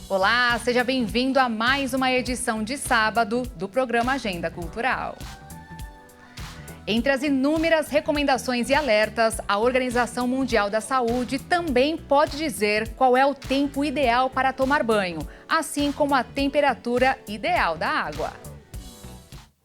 Olá, seja bem-vindo a mais uma edição de sábado do programa Agenda Cultural. Entre as inúmeras recomendações e alertas, a Organização Mundial da Saúde também pode dizer qual é o tempo ideal para tomar banho, assim como a temperatura ideal da água.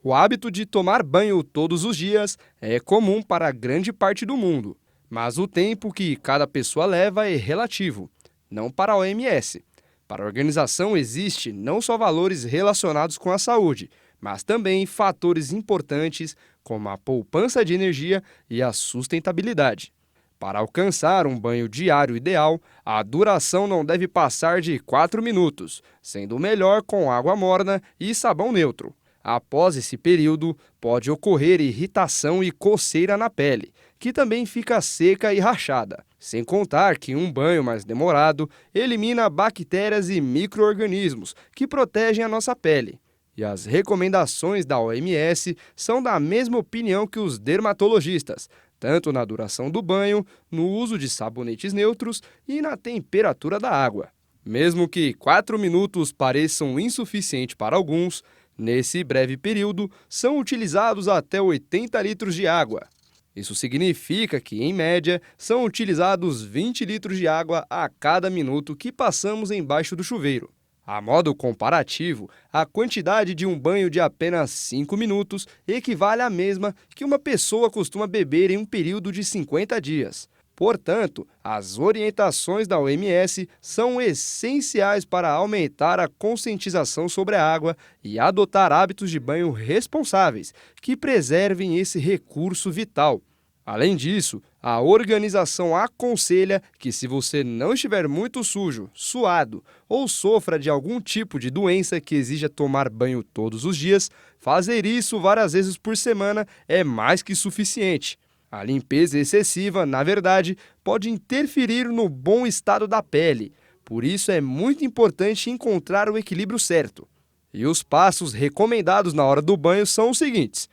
O hábito de tomar banho todos os dias é comum para grande parte do mundo, mas o tempo que cada pessoa leva é relativo, não para a OMS. Para a organização existe não só valores relacionados com a saúde, mas também fatores importantes como a poupança de energia e a sustentabilidade. Para alcançar um banho diário ideal, a duração não deve passar de 4 minutos, sendo melhor com água morna e sabão neutro. Após esse período, pode ocorrer irritação e coceira na pele, que também fica seca e rachada. Sem contar que um banho mais demorado elimina bactérias e micro-organismos que protegem a nossa pele. E as recomendações da OMS são da mesma opinião que os dermatologistas, tanto na duração do banho, no uso de sabonetes neutros e na temperatura da água. Mesmo que 4 minutos pareçam insuficiente para alguns, nesse breve período são utilizados até 80 litros de água. Isso significa que, em média, são utilizados 20 litros de água a cada minuto que passamos embaixo do chuveiro. A modo comparativo, a quantidade de um banho de apenas 5 minutos equivale à mesma que uma pessoa costuma beber em um período de 50 dias. Portanto, as orientações da OMS são essenciais para aumentar a conscientização sobre a água e adotar hábitos de banho responsáveis que preservem esse recurso vital. Além disso, a organização aconselha que, se você não estiver muito sujo, suado ou sofra de algum tipo de doença que exija tomar banho todos os dias, fazer isso várias vezes por semana é mais que suficiente. A limpeza excessiva, na verdade, pode interferir no bom estado da pele. Por isso é muito importante encontrar o equilíbrio certo. E os passos recomendados na hora do banho são os seguintes.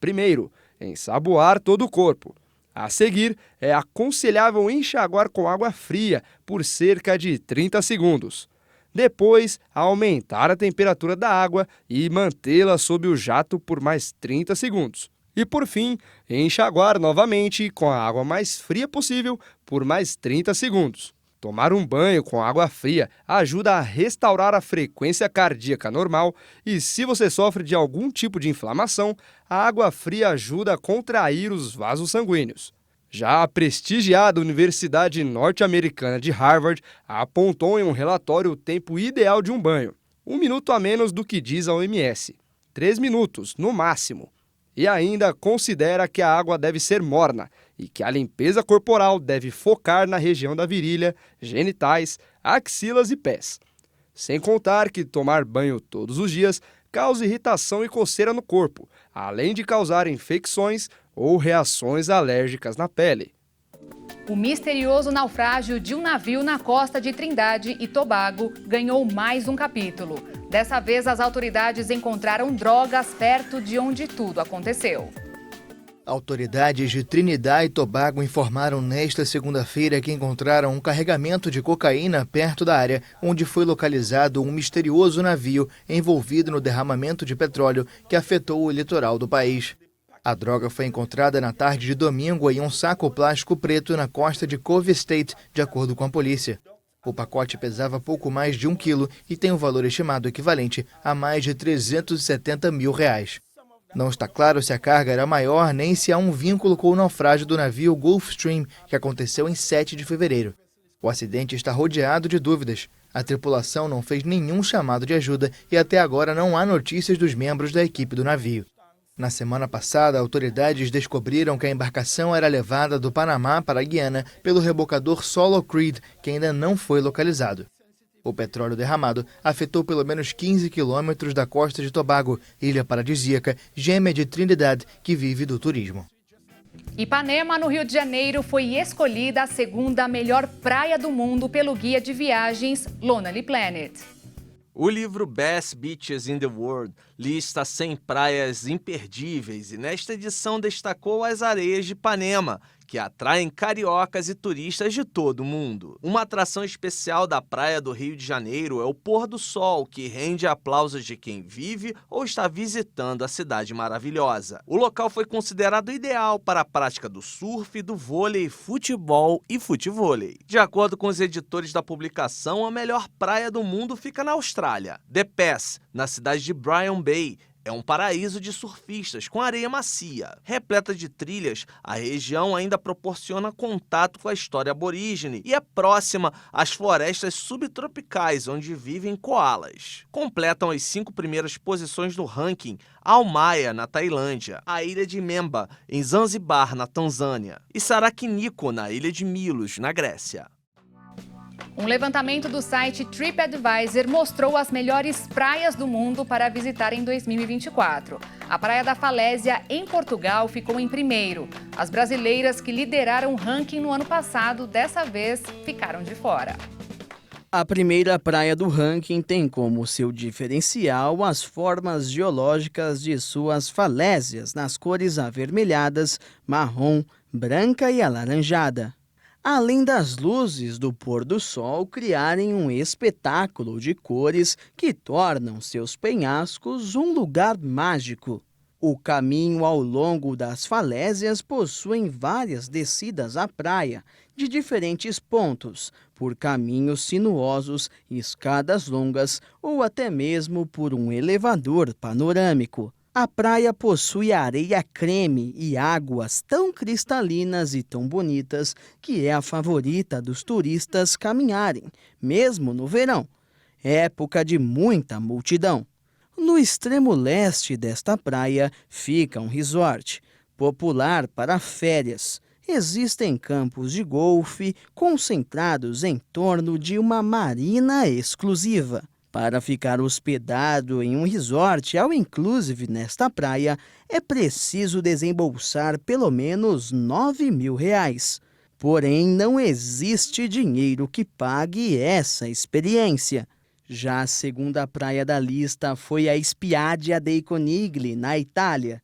Primeiro, ensaboar todo o corpo. A seguir, é aconselhável enxaguar com água fria por cerca de 30 segundos. Depois, aumentar a temperatura da água e mantê-la sob o jato por mais 30 segundos. E, por fim, enxaguar novamente com a água mais fria possível por mais 30 segundos. Tomar um banho com água fria ajuda a restaurar a frequência cardíaca normal e, se você sofre de algum tipo de inflamação, a água fria ajuda a contrair os vasos sanguíneos. Já a prestigiada Universidade Norte-Americana de Harvard apontou em um relatório o tempo ideal de um banho, 1 minuto a menos do que diz a OMS, 3 minutos, no máximo. E ainda considera que a água deve ser morna e que a limpeza corporal deve focar na região da virilha, genitais, axilas e pés. Sem contar que tomar banho todos os dias causa irritação e coceira no corpo, além de causar infecções ou reações alérgicas na pele. O misterioso naufrágio de um navio na costa de Trindade e Tobago ganhou mais um capítulo. Dessa vez, as autoridades encontraram drogas perto de onde tudo aconteceu. Autoridades de Trinidad e Tobago informaram nesta segunda-feira que encontraram um carregamento de cocaína perto da área onde foi localizado um misterioso navio envolvido no derramamento de petróleo que afetou o litoral do país. A droga foi encontrada na tarde de domingo em um saco plástico preto na costa de Cove State, de acordo com a polícia. O pacote pesava pouco mais de 1 quilo e tem um valor estimado equivalente a mais de R$370 mil. Não está claro se a carga era maior nem se há um vínculo com o naufrágio do navio Gulfstream, que aconteceu em 7 de fevereiro. O acidente está rodeado de dúvidas. A tripulação não fez nenhum chamado de ajuda e até agora não há notícias dos membros da equipe do navio. Na semana passada, autoridades descobriram que a embarcação era levada do Panamá para a Guiana pelo rebocador Solo Creed, que ainda não foi localizado. O petróleo derramado afetou pelo menos 15 quilômetros da costa de Tobago, ilha paradisíaca, gêmea de Trinidad, que vive do turismo. Ipanema, no Rio de Janeiro, foi escolhida a segunda melhor praia do mundo pelo guia de viagens Lonely Planet. O livro Best Beaches in the World lista 100 praias imperdíveis e nesta edição destacou as areias de Ipanema, que atraem cariocas e turistas de todo o mundo. Uma atração especial da praia do Rio de Janeiro é o pôr do sol, que rende aplausos de quem vive ou está visitando a cidade maravilhosa. O local foi considerado ideal para a prática do surf, do vôlei, futebol e futevôlei. De acordo com os editores da publicação, a melhor praia do mundo fica na Austrália. The Pass, na cidade de Byron Bay, é um paraíso de surfistas com areia macia. Repleta de trilhas, a região ainda proporciona contato com a história aborígene e é próxima às florestas subtropicais, onde vivem koalas. Completam as 5 primeiras posições do ranking Almaia, na Tailândia, a ilha de Memba, em Zanzibar, na Tanzânia, e Sarakiniko, na ilha de Milos, na Grécia. Um levantamento do site TripAdvisor mostrou as melhores praias do mundo para visitar em 2024. A Praia da Falésia, em Portugal, ficou em primeiro. As brasileiras que lideraram o ranking no ano passado, dessa vez, ficaram de fora. A primeira praia do ranking tem como seu diferencial as formas geológicas de suas falésias nas cores avermelhadas, marrom, branca e alaranjada. Além das luzes do pôr do sol criarem um espetáculo de cores que tornam seus penhascos um lugar mágico. O caminho ao longo das falésias possui várias descidas à praia, de diferentes pontos, por caminhos sinuosos, escadas longas ou até mesmo por um elevador panorâmico. A praia possui areia creme e águas tão cristalinas e tão bonitas que é a favorita dos turistas caminharem, mesmo no verão, época de muita multidão. No extremo leste desta praia fica um resort, popular para férias. Existem campos de golfe concentrados em torno de uma marina exclusiva. Para ficar hospedado em um resort all inclusive nesta praia, é preciso desembolsar pelo menos R$9.000. Porém, não existe dinheiro que pague essa experiência. Já a segunda praia da lista foi a Spiaggia dei Conigli, na Itália.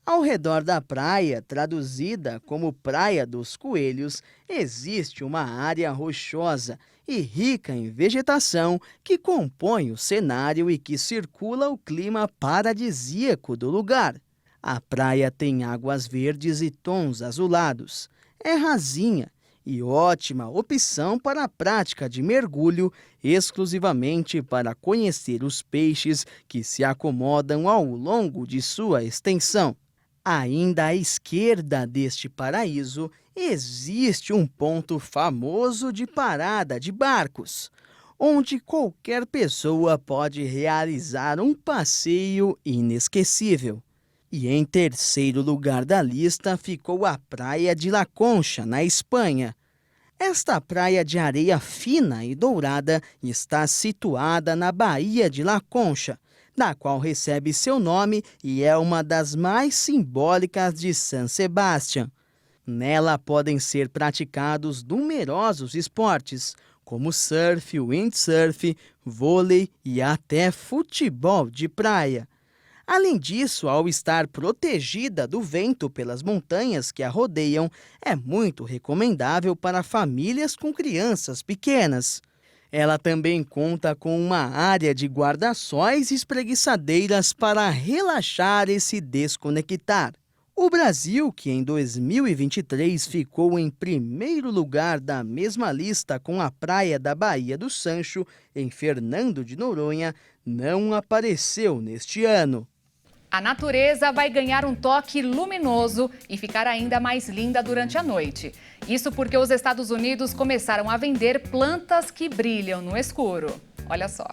Ao redor da praia, traduzida como Praia dos Coelhos, existe uma área rochosa e rica em vegetação que compõe o cenário e que circula o clima paradisíaco do lugar. A praia tem águas verdes e tons azulados. É rasinha e ótima opção para a prática de mergulho, exclusivamente para conhecer os peixes que se acomodam ao longo de sua extensão. Ainda à esquerda deste paraíso, existe um ponto famoso de parada de barcos, onde qualquer pessoa pode realizar um passeio inesquecível. E em terceiro lugar da lista ficou a Praia de La Concha, na Espanha. Esta praia de areia fina e dourada está situada na Baía de La Concha, da qual recebe seu nome e é uma das mais simbólicas de San Sebastián. Nela podem ser praticados numerosos esportes, como surf, windsurf, vôlei e até futebol de praia. Além disso, ao estar protegida do vento pelas montanhas que a rodeiam, é muito recomendável para famílias com crianças pequenas. Ela também conta com uma área de guarda-sóis e espreguiçadeiras para relaxar e se desconectar. O Brasil, que em 2023 ficou em primeiro lugar da mesma lista com a praia da Baía do Sancho, em Fernando de Noronha, não apareceu neste ano. A natureza vai ganhar um toque luminoso e ficar ainda mais linda durante a noite. Isso porque os Estados Unidos começaram a vender plantas que brilham no escuro. Olha só.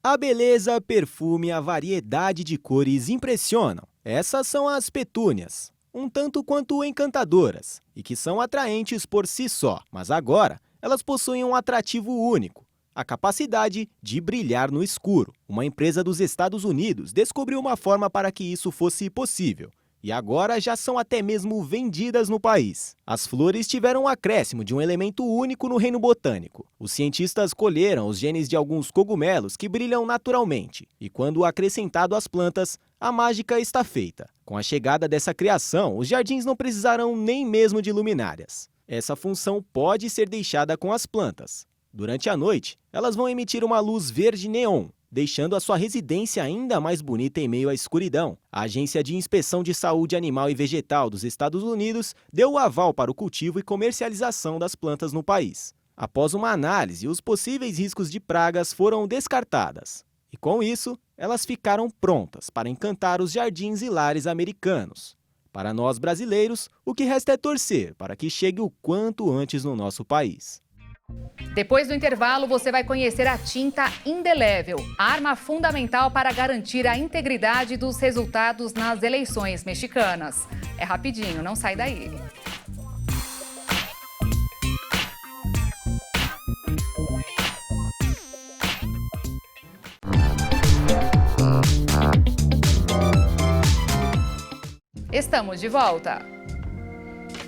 A beleza, perfume e a variedade de cores impressionam. Essas são as petúnias, um tanto quanto encantadoras e que são atraentes por si só. Mas agora, elas possuem um atrativo único. A capacidade de brilhar no escuro. Uma empresa dos Estados Unidos descobriu uma forma para que isso fosse possível. E agora já são até mesmo vendidas no país. As flores tiveram um acréscimo de um elemento único no reino botânico. Os cientistas colheram os genes de alguns cogumelos que brilham naturalmente. E quando acrescentado às plantas, A mágica está feita. Com a chegada dessa criação, os jardins não precisarão nem mesmo de luminárias. Essa função pode ser deixada com as plantas. Durante a noite, elas vão emitir uma luz verde neon, deixando a sua residência ainda mais bonita em meio à escuridão. A Agência de Inspeção de Saúde Animal e Vegetal dos Estados Unidos deu o aval para o cultivo e comercialização das plantas no país. Após uma análise, os possíveis riscos de pragas foram descartadas. E com isso, elas ficaram prontas para encantar os jardins e lares americanos. Para nós brasileiros, o que resta é torcer para que chegue o quanto antes no nosso país. Depois do intervalo, você vai conhecer a tinta indelével, arma fundamental para garantir a integridade dos resultados nas eleições mexicanas. É rapidinho, não sai daí. Estamos de volta.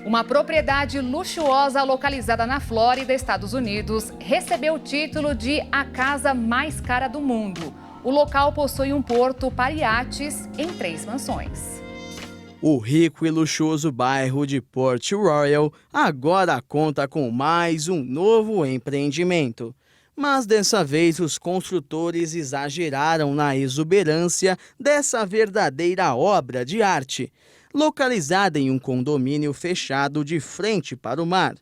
Uma propriedade luxuosa localizada na Flórida, Estados Unidos, recebeu o título de a casa mais cara do mundo. O local possui um porto para iates em 3 mansões. O rico e luxuoso bairro de Port Royal agora conta com mais um novo empreendimento. Mas dessa vez os construtores exageraram na exuberância dessa verdadeira obra de arte, localizada em um condomínio fechado de frente para o mar,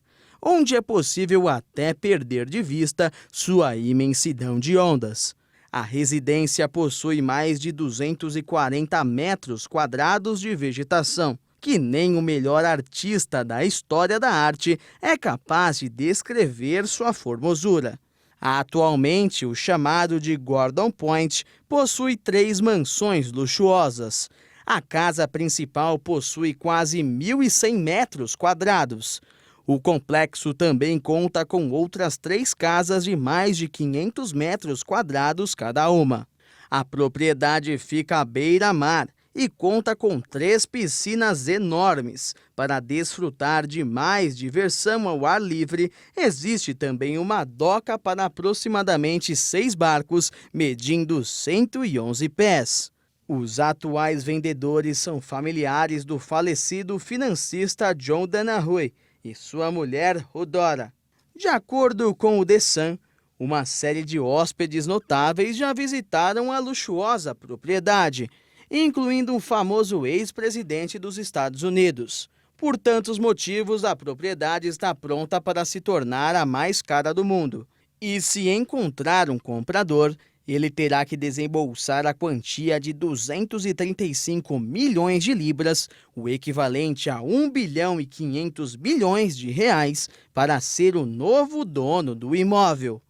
onde é possível até perder de vista sua imensidão de ondas. A residência possui mais de 240 metros quadrados de vegetação, que nem o melhor artista da história da arte é capaz de descrever sua formosura. Atualmente, o chamado de Gordon Point possui 3 mansões luxuosas. A casa principal possui quase 1.100 metros quadrados. O complexo também conta com outras 3 casas de mais de 500 metros quadrados cada uma. A propriedade fica à beira-mar e conta com 3 piscinas enormes. Para desfrutar de mais diversão ao ar livre, existe também uma doca para aproximadamente 6 barcos, medindo 111 pés. Os atuais vendedores são familiares do falecido financista John Danahui e sua mulher, Rhodora. De acordo com o The Sun, uma série de hóspedes notáveis já visitaram a luxuosa propriedade, incluindo um famoso ex-presidente dos Estados Unidos. Por tantos motivos, a propriedade está pronta para se tornar a mais cara do mundo. E se encontrar um comprador, ele terá que desembolsar a quantia de 235 milhões de libras, o equivalente a 1 bilhão e 500 bilhões de reais, para ser o novo dono do imóvel.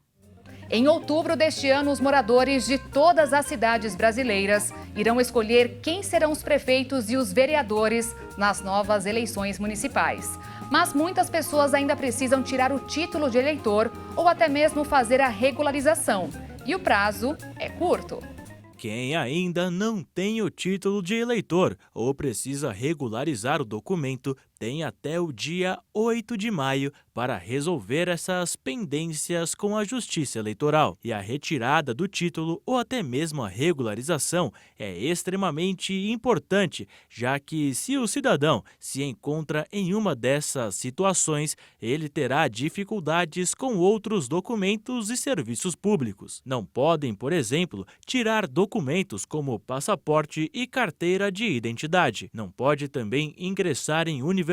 Em outubro deste ano, os moradores de todas as cidades brasileiras irão escolher quem serão os prefeitos e os vereadores nas novas eleições municipais. Mas muitas pessoas ainda precisam tirar o título de eleitor ou até mesmo fazer a regularização. E o prazo é curto. Quem ainda não tem o título de eleitor ou precisa regularizar o documento tem até o dia 8 de maio para resolver essas pendências com a Justiça Eleitoral. E a retirada do título ou até mesmo a regularização é extremamente importante, já que se o cidadão se encontra em uma dessas situações, ele terá dificuldades com outros documentos e serviços públicos. Não podem, por exemplo, tirar documentos como passaporte e carteira de identidade. Não pode também ingressar em universidade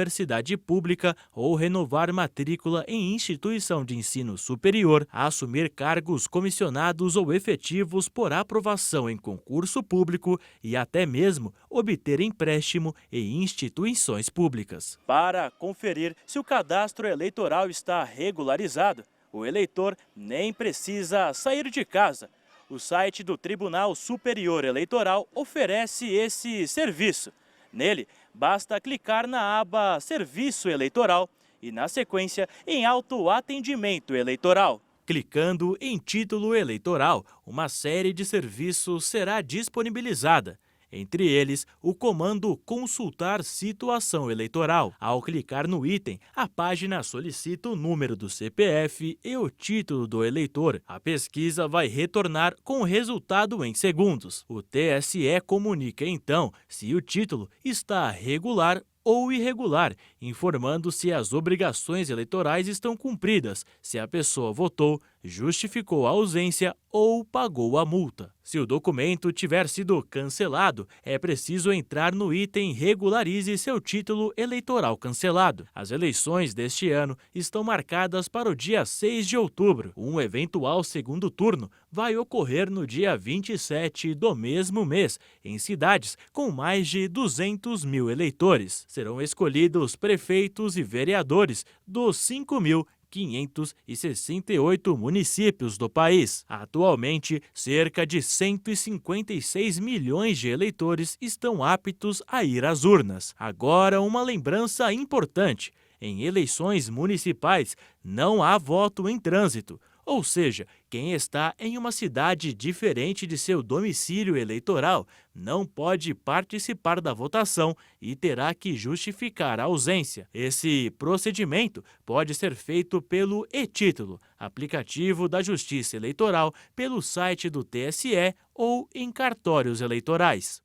pública ou renovar matrícula em instituição de ensino superior, assumir cargos comissionados ou efetivos por aprovação em concurso público e até mesmo obter empréstimo em instituições públicas. Para conferir se o cadastro eleitoral está regularizado, o eleitor nem precisa sair de casa. O site do Tribunal Superior Eleitoral oferece esse serviço. Nele, basta clicar na aba Serviço Eleitoral e, na sequência, em Autoatendimento Eleitoral. Clicando em Título Eleitoral, uma série de serviços será disponibilizada. entre eles o comando Consultar Situação Eleitoral. Ao clicar no item, a página solicita o número do CPF e o título do eleitor. A pesquisa vai retornar com o resultado em segundos. O TSE comunica então se o título está regular ou irregular, informando se as obrigações eleitorais estão cumpridas, se a pessoa votou, justificou a ausência ou pagou a multa. Se o documento tiver sido cancelado, é preciso entrar no item Regularize seu título eleitoral cancelado. As eleições deste ano estão marcadas para o dia 6 de outubro. Um eventual segundo turno vai ocorrer no dia 27 do mesmo mês, em cidades com mais de 200 mil eleitores. Serão escolhidos prefeitos e vereadores dos 5.568 municípios do país. Atualmente, cerca de 156 milhões de eleitores estão aptos a ir às urnas. Agora, uma lembrança importante: em eleições municipais não há voto em trânsito. Ou seja, quem está em uma cidade diferente de seu domicílio eleitoral não pode participar da votação e terá que justificar a ausência. Esse procedimento pode ser feito pelo e-Título, aplicativo da Justiça Eleitoral, pelo site do TSE ou em cartórios eleitorais.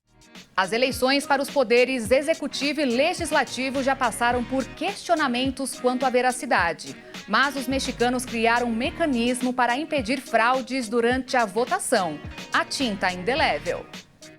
As eleições para os poderes executivo e legislativo já passaram por questionamentos quanto à veracidade. Mas os mexicanos criaram um mecanismo para impedir fraudes durante a votação: a tinta indelével.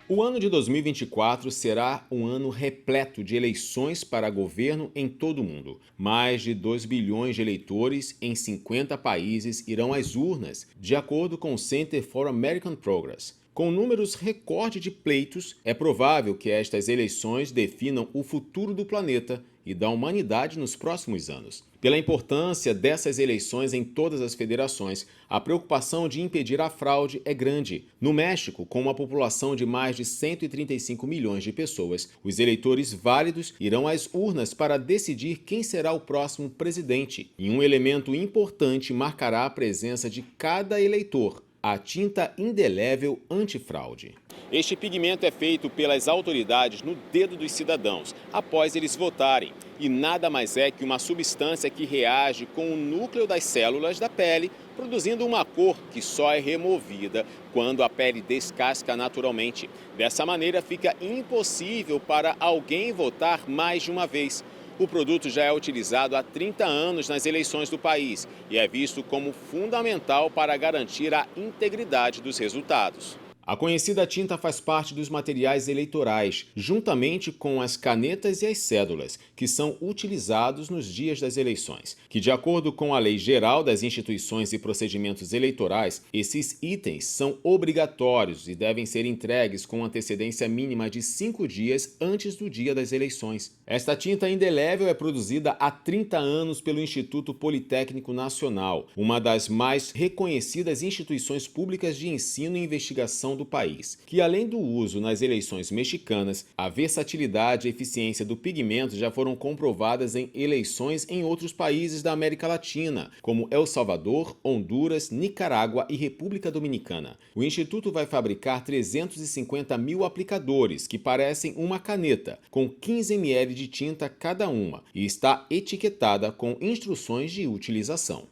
O ano de 2024 será um ano repleto de eleições para governo em todo o mundo. Mais de 2 bilhões de eleitores em 50 países irão às urnas, de acordo com o Center for American Progress. Com números recorde de pleitos, é provável que estas eleições definam o futuro do planeta e da humanidade nos próximos anos. Pela importância dessas eleições em todas as federações, a preocupação de impedir a fraude é grande. No México, com uma população de mais de 135 milhões de pessoas, os eleitores válidos irão às urnas para decidir quem será o próximo presidente. E um elemento importante marcará a presença de cada eleitor: a tinta indelével antifraude. Este pigmento é feito pelas autoridades no dedo dos cidadãos, após eles votarem. E nada mais é que uma substância que reage com o núcleo das células da pele, produzindo uma cor que só é removida quando a pele descasca naturalmente. Dessa maneira, fica impossível para alguém votar mais de uma vez. O produto já é utilizado há 30 anos nas eleições do país e é visto como fundamental para garantir a integridade dos resultados. A conhecida tinta faz parte dos materiais eleitorais, juntamente com as canetas e as cédulas, que são utilizados nos dias das eleições. Que, de acordo com a Lei Geral das Instituições e Procedimentos Eleitorais, esses itens são obrigatórios e devem ser entregues com antecedência mínima de 5 dias antes do dia das eleições. Esta tinta indelével é produzida há 30 anos pelo Instituto Politécnico Nacional, uma das mais reconhecidas instituições públicas de ensino e investigação do país, que além do uso nas eleições mexicanas, a versatilidade e eficiência do pigmento já foram comprovadas em eleições em outros países da América Latina, como El Salvador, Honduras, Nicarágua e República Dominicana. O Instituto vai fabricar 350 mil aplicadores, que parecem uma caneta, com 15 ml de tinta cada uma, e está etiquetada com instruções de utilização.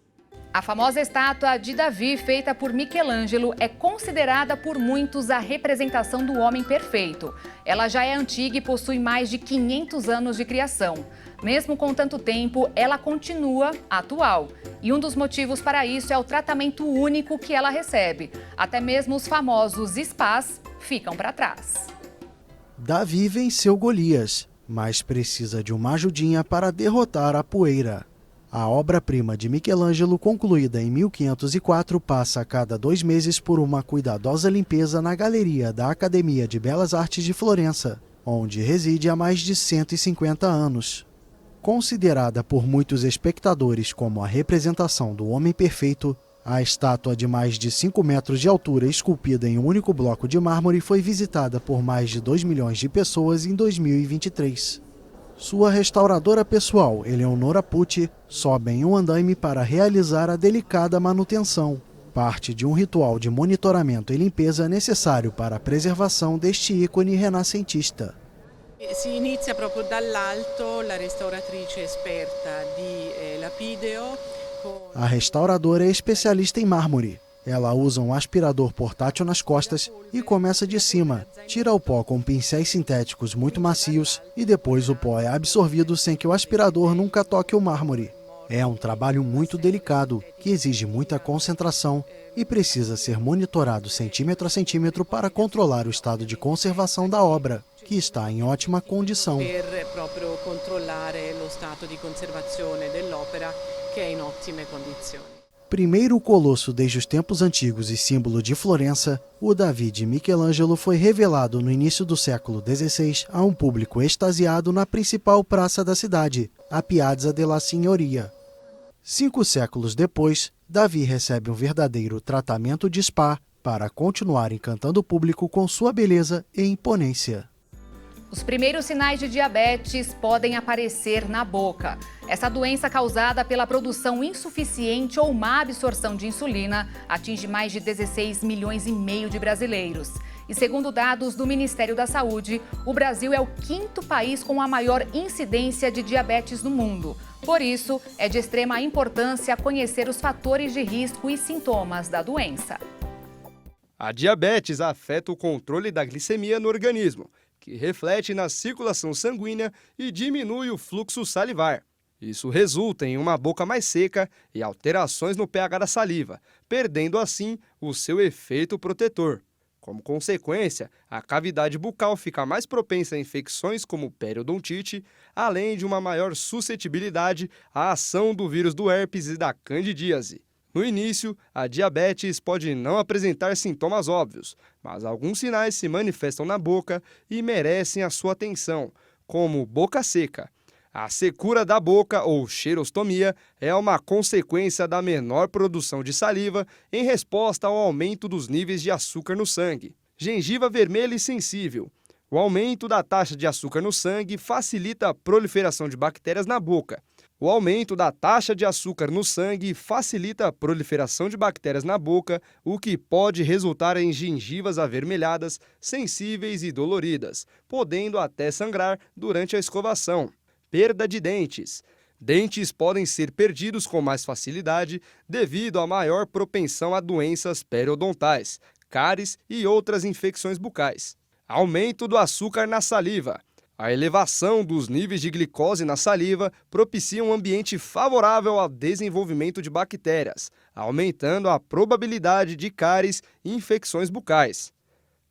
A famosa estátua de Davi, feita por Michelangelo, é considerada por muitos a representação do homem perfeito. Ela já é antiga e possui mais de 500 anos de criação. Mesmo com tanto tempo, ela continua atual. E um dos motivos para isso é o tratamento único que ela recebe. Até mesmo os famosos spas ficam para trás. Davi venceu Golias, mas precisa de uma ajudinha para derrotar a poeira. A obra-prima de Michelangelo, concluída em 1504, passa a cada 2 meses por uma cuidadosa limpeza na galeria da Academia de Belas Artes de Florença, onde reside há mais de 150 anos. Considerada por muitos espectadores como a representação do homem perfeito, a estátua de mais de 5 metros de altura, esculpida em um único bloco de mármore, foi visitada por mais de 2 milhões de pessoas em 2023. Sua restauradora pessoal, Eleonora Pucci, sobe em um andaime para realizar a delicada manutenção. parte de um ritual de monitoramento e limpeza necessário para a preservação deste ícone renascentista. Si inizia proprio dall'alto, la restauratrice esperta di lapideo. A restauradora é especialista em mármore. Ela usa um aspirador portátil nas costas e começa de cima. Tira o pó com pincéis sintéticos muito macios e depois o pó é absorvido sem que o aspirador nunca toque o mármore. É um trabalho muito delicado, que exige muita concentração e precisa ser monitorado centímetro a centímetro para controlar o estado de conservação da obra, que está em ótima condição. Per proprio controllare lo stato di conservazione dell'opera, che è in ottime condizioni. Primeiro colosso desde os tempos antigos e símbolo de Florença, o Davi de Michelangelo foi revelado no início do século XVI a um público extasiado na principal praça da cidade, a Piazza della Signoria. 5 séculos depois, Davi recebe um verdadeiro tratamento de spa para continuar encantando o público com sua beleza e imponência. Os primeiros sinais de diabetes podem aparecer na boca. Essa doença causada pela produção insuficiente ou má absorção de insulina atinge mais de 16 milhões e meio de brasileiros. E segundo dados do Ministério da Saúde, o Brasil é o 5º país com a maior incidência de diabetes no mundo. Por isso, é de extrema importância conhecer os fatores de risco e sintomas da doença. A diabetes afeta o controle da glicemia no organismo, que reflete na circulação sanguínea e diminui o fluxo salivar. Isso resulta em uma boca mais seca e alterações no pH da saliva, perdendo assim o seu efeito protetor. Como consequência, a cavidade bucal fica mais propensa a infecções como periodontite, além de uma maior suscetibilidade à ação do vírus do herpes e da candidíase. No início, a diabetes pode não apresentar sintomas óbvios, mas alguns sinais se manifestam na boca e merecem a sua atenção, como boca seca. A secura da boca, ou xerostomia, é uma consequência da menor produção de saliva em resposta ao aumento dos níveis de açúcar no sangue. Gengiva vermelha e sensível. O aumento da taxa de açúcar no sangue facilita a proliferação de bactérias na boca. O aumento da taxa de açúcar no sangue facilita a proliferação de bactérias na boca, o que pode resultar em gengivas avermelhadas, sensíveis e doloridas, podendo até sangrar durante a escovação. Perda de dentes. Dentes podem ser perdidos com mais facilidade devido à maior propensão a doenças periodontais, cáries e outras infecções bucais. Aumento do açúcar na saliva. A elevação dos níveis de glicose na saliva propicia um ambiente favorável ao desenvolvimento de bactérias, aumentando a probabilidade de cáries e infecções bucais.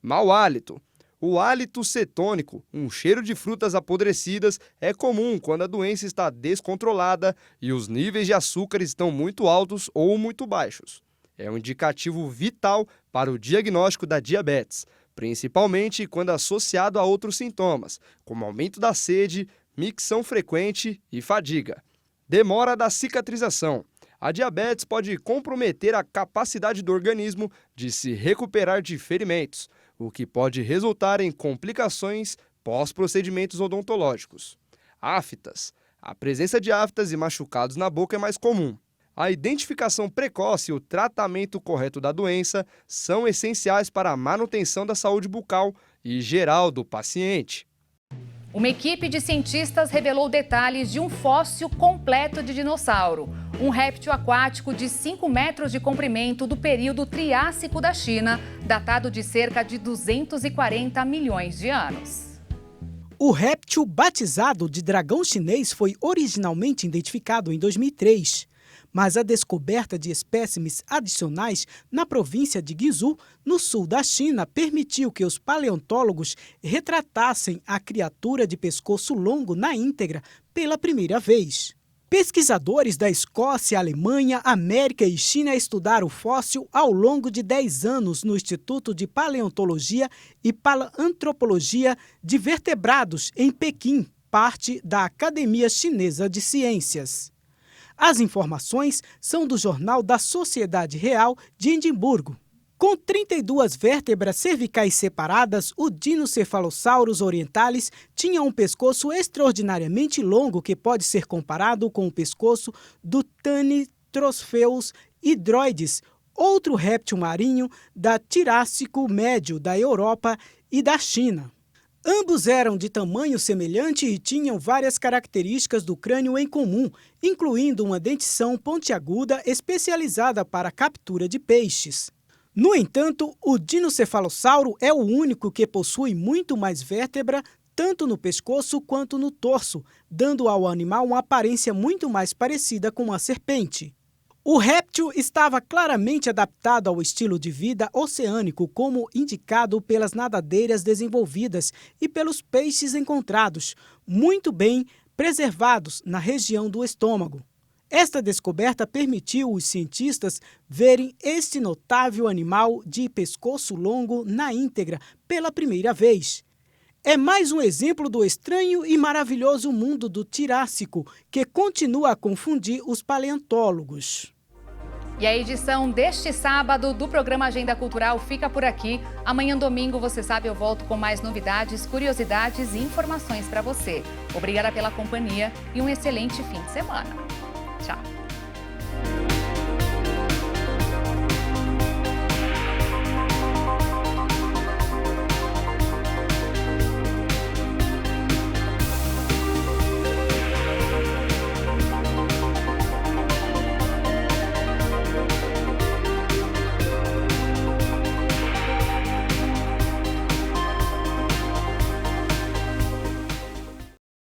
Mau hálito. O hálito cetônico, um cheiro de frutas apodrecidas, é comum quando a doença está descontrolada e os níveis de açúcar estão muito altos ou muito baixos. É um indicativo vital para o diagnóstico da diabetes, principalmente quando associado a outros sintomas, como aumento da sede, micção frequente e fadiga. Demora da cicatrização. A diabetes pode comprometer a capacidade do organismo de se recuperar de ferimentos, o que pode resultar em complicações pós-procedimentos odontológicos. Aftas. A presença de aftas e machucados na boca é mais comum. A identificação precoce e o tratamento correto da doença são essenciais para a manutenção da saúde bucal e geral do paciente. Uma equipe de cientistas revelou detalhes de um fóssil completo de dinossauro, um réptil aquático de 5 metros de comprimento do período Triássico da China, datado de cerca de 240 milhões de anos. O réptil batizado de dragão chinês foi originalmente identificado em 2003. Mas a descoberta de espécimes adicionais na província de Guizhou, no sul da China, permitiu que os paleontólogos retratassem a criatura de pescoço longo na íntegra pela primeira vez. Pesquisadores da Escócia, Alemanha, América e China estudaram o fóssil ao longo de 10 anos no Instituto de Paleontologia e Paleantropologia de Vertebrados, em Pequim, parte da Academia Chinesa de Ciências. As informações são do Jornal da Sociedade Real de Edimburgo. Com 32 vértebras cervicais separadas, o Dinocephalosaurus orientalis tinha um pescoço extraordinariamente longo que pode ser comparado com o pescoço do Tanitrospheus hydroides outro réptil marinho da Tirássico Médio da Europa e da China. Ambos eram de tamanho semelhante e tinham várias características do crânio em comum, incluindo uma dentição pontiaguda especializada para a captura de peixes. No entanto, o dinocefalossauro é o único que possui muito mais vértebra, tanto no pescoço quanto no torso, dando ao animal uma aparência muito mais parecida com uma serpente. O réptil estava claramente adaptado ao estilo de vida oceânico, como indicado pelas nadadeiras desenvolvidas e pelos peixes encontrados, muito bem preservados na região do estômago. Esta descoberta permitiu os cientistas verem este notável animal de pescoço longo na íntegra pela primeira vez. É mais um exemplo do estranho e maravilhoso mundo do Tirássico, que continua a confundir os paleontólogos. E a edição deste sábado do programa Agenda Cultural fica por aqui. Amanhã, domingo, você sabe, eu volto com mais novidades, curiosidades e informações para você. Obrigada pela companhia e um excelente fim de semana. Tchau.